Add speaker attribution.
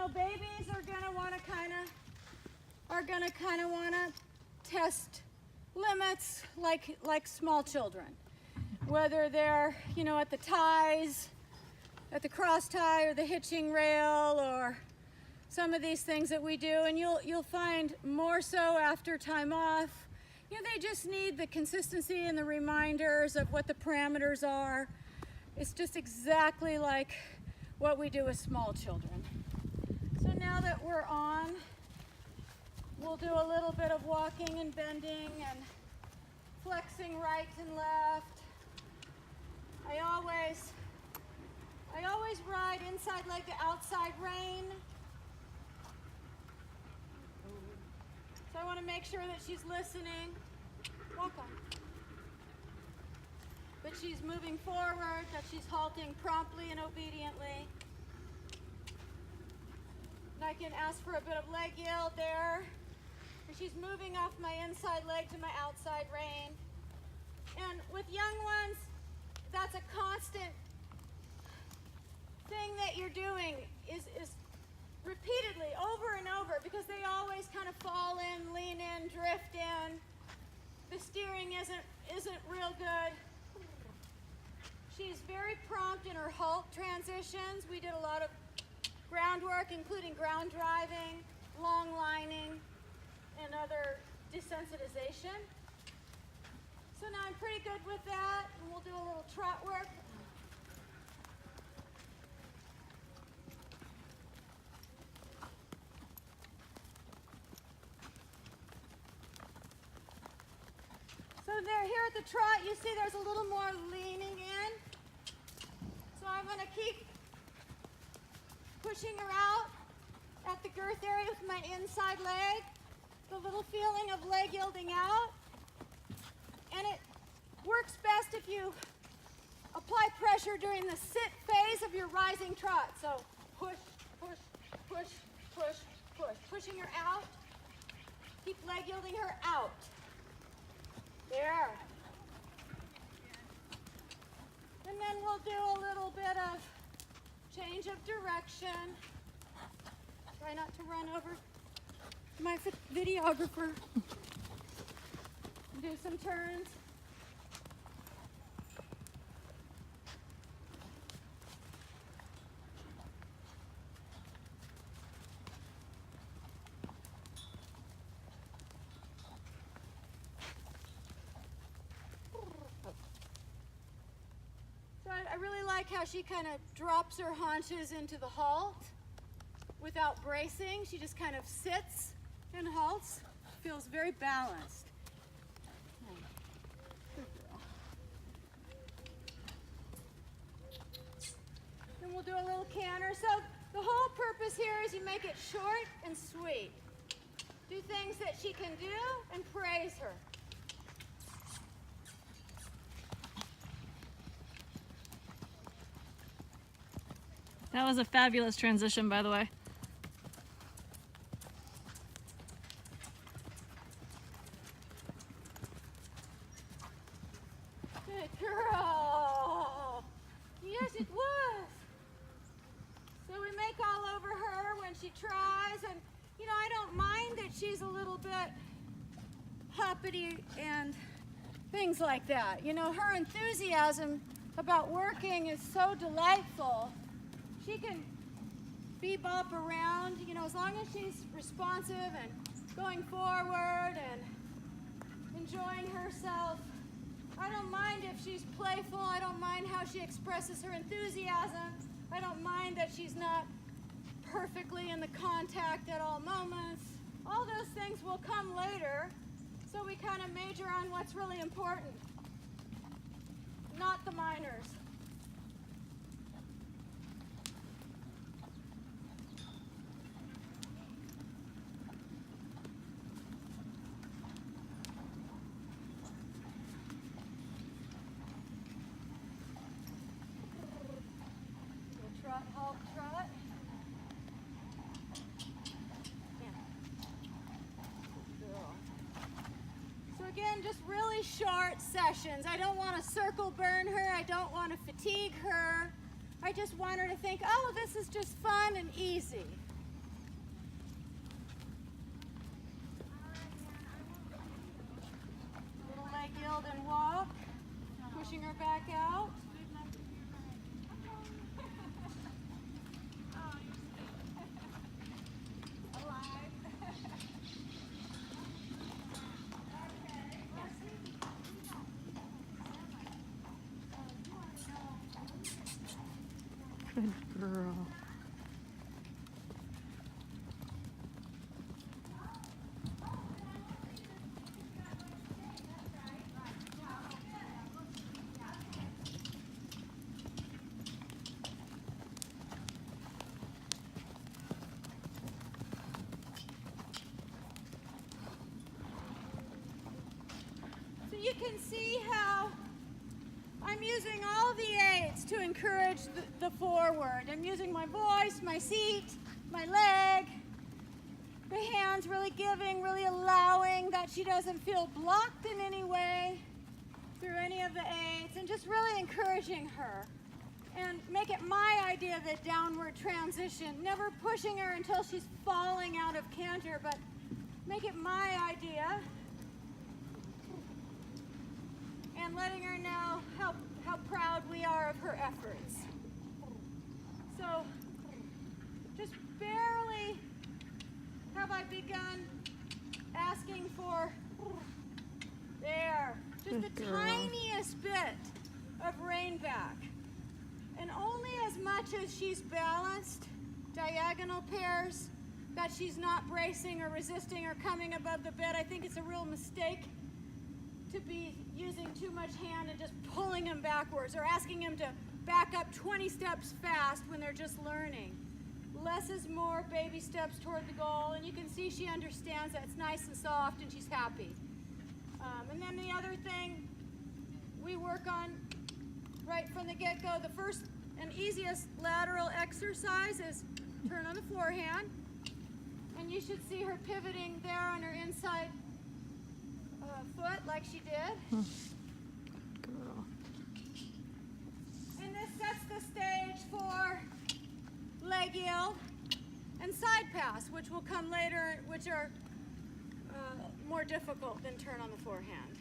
Speaker 1: babies are gonna wanna test limits like small children. Whether they're, at the ties, at the cross tie or the hitching rail, or some of these things that we do, and you'll find more so after time off. They just need the consistency and the reminders of what the parameters are. It's just exactly like what we do with small children. So now that we're on, we'll do a little bit of walking and bending and flexing right and left. I always ride inside leg to outside rein. So I want to make sure that she's listening. Walk on. But she's moving forward, that she's halting promptly and obediently. And I can ask for a bit of leg yield there. And she's moving off my inside leg to my outside rein. And with young ones, that's a constant thing that you're doing is repeatedly over and over, because they always kind of fall in, lean in, drift in. The steering isn't real good. She's very prompt in her halt transitions. We did a lot of groundwork, including ground driving, long lining, and other desensitization. So now I'm pretty good with that, and we'll do a little trot work. So there, here at the trot, you see there's a little more leaning in. So I'm going to keep pushing her out at the girth area with my inside leg. The little feeling of leg yielding out. And it works best if you apply pressure during the sit phase of your rising trot. So push, push, push, push, push. Pushing her out. Keep leg yielding her out. There. And then we'll do a little bit of change of direction. Try not to run over my videographer. Do some turns. So I really like how she kind of drops her haunches into the halt without bracing. She just kind of sits and halts. Feels very balanced. Then we'll do a little canter. So the whole purpose here is you make it short and sweet. Do things that she can do and praise her.
Speaker 2: That was a fabulous transition, by the way.
Speaker 1: Good girl. Yes, it was. So we make all over her when she tries, and I don't mind that she's a little bit hoppity and things like that. Her enthusiasm about working is so delightful. She can bebop around, as long as she's responsive and going forward and enjoying herself. I don't mind if she's playful. I don't mind how she expresses her enthusiasm. I don't mind that she's not perfectly in the contact at all moments. All those things will come later, so we kind of major on what's really important, not the minors. Trot, halt, trot. So again, just really short sessions. I don't want to circle burn her. I don't want to fatigue her. I just want her to think, oh, this is just fun and easy. pushing her back out.
Speaker 2: Good girl.
Speaker 1: So you can see how I'm using all the aids to encourage the forward. I'm using my voice, my seat, my leg, the hands, really giving, really allowing that she doesn't feel blocked in any way through any of the aids, and just really encouraging her. And make it my idea of the downward transition, never pushing her until she's falling out of canter, but make it my idea. And letting her know how proud we are of her efforts. So, just barely have I begun asking for, there, just the tiniest bit of rein back. And only as much as she's balanced, diagonal pairs, that she's not bracing or resisting or coming above the bit. I think it's a real mistake to be using too much hand and just pulling them backwards, or asking them to back up 20 steps fast when they're just learning. Less is more, baby steps toward the goal, and you can see she understands that. It's nice and soft and she's happy. And then the other thing we work on right from the get-go, the first and easiest lateral exercise is turn on the forehand, and you should see her pivoting there on her inside foot like she did.
Speaker 2: Girl.
Speaker 1: And this sets the stage for leg yield and side pass, which will come later, which are more difficult than turn on the forehand.